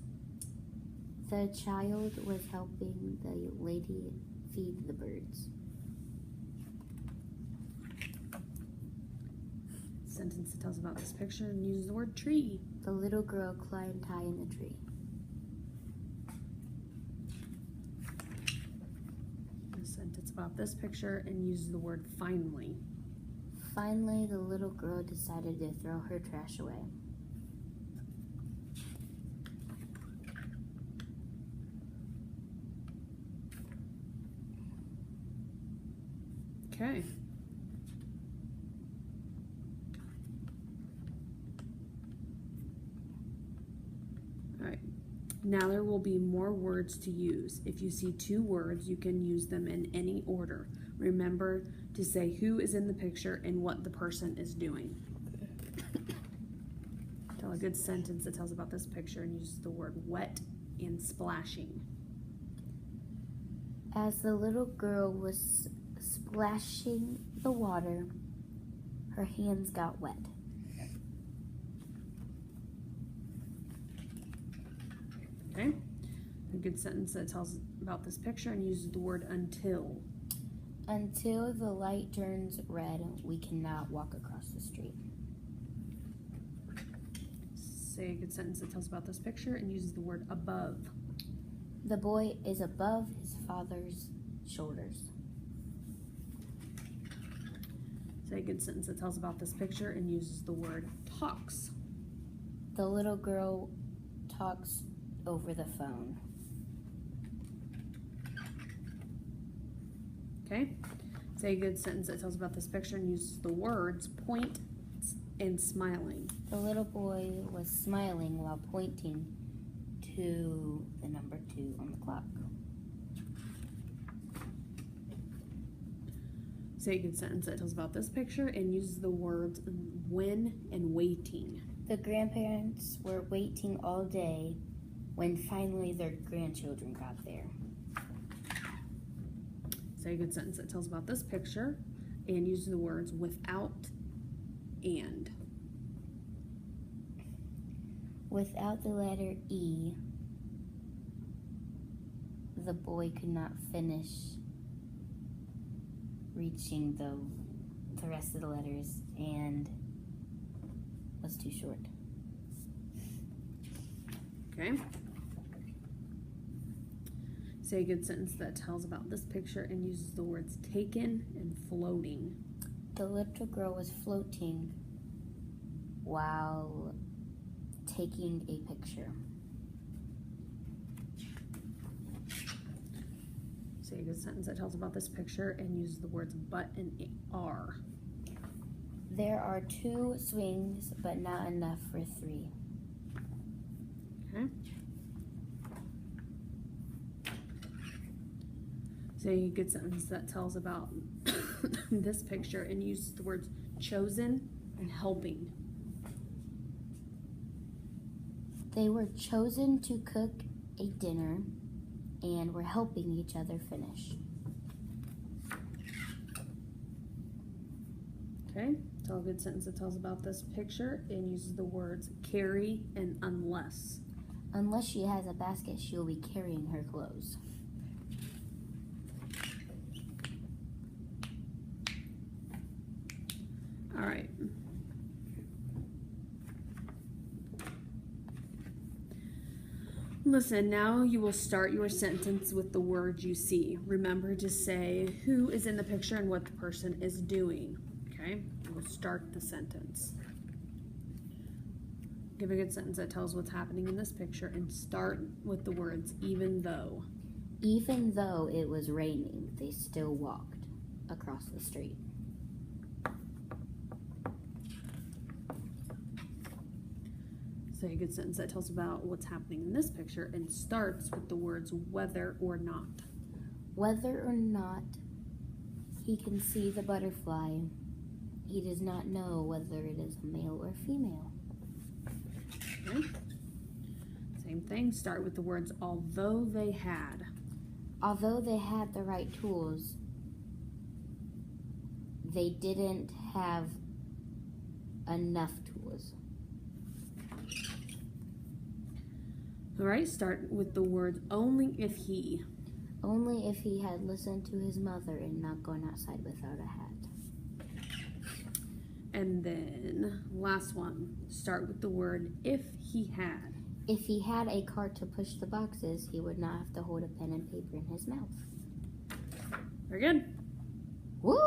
The child was helping the lady feed the birds. Sentence that tells about this picture and uses the word tree. The little girl climbed high in the tree. A sentence about this picture and uses the word finally. Finally, the little girl decided to throw her trash away. Okay. All right. Now there will be more words to use. If you see two words, you can use them in any order. Remember to say who is in the picture and what the person is doing. Tell a good sentence that tells about this picture and uses the word wet and splashing. As the little girl was splashing the water, her hands got wet. Okay? A good sentence that tells about this picture and uses the word until. Until the light turns red, we cannot walk across the street. Say a good sentence that tells about this picture and uses the word above. The boy is above his father's shoulders. Say a good sentence that tells about this picture and uses the word talks. The little girl talks over the phone. Okay? Say a good sentence that tells about this picture and uses the words point and smiling. The little boy was smiling while pointing to the number 2 on the clock. Say a good sentence that tells about this picture and uses the words when and waiting. The grandparents were waiting all day when finally their grandchildren got there. Say a good sentence that tells about this picture and uses the words without and. Without the letter E, the boy could not finish reaching the rest of the letters and was too short. Okay? Say a good sentence that tells about this picture and uses the words taken and floating. The little girl was floating while taking a picture. Say a good sentence that tells about this picture and uses the words but and are. There are 2 swings, but not enough for 3. Okay? Say a good sentence that tells about this picture and uses the words chosen and helping. They were chosen to cook a dinner and and were helping each other finish. Okay, tell a good sentence that tells about this picture and uses the words carry and unless. Unless she has a basket, she'll be carrying her clothes. All right. Listen, now you will start your sentence with the words you see. Remember to say who is in the picture and what the person is doing. Okay? You will start the sentence. Give a good sentence that tells what's happening in this picture and start with the words even though. Even though it was raining, they still walked across the street. Say a good sentence that tells about what's happening in this picture and starts with the words whether or not. Whether or not he can see the butterfly, he does not know whether it is a male or female. Okay? Same thing, start with the words although they had. Although they had the right tools, they didn't have enough tools. All right, start with the words only if he. Only if he had listened to his mother and not gone outside without a hat. And then last one, start with the word if he had. If he had a cart to push the boxes, he would not have to hold a pen and paper in his mouth. Very good. Woo!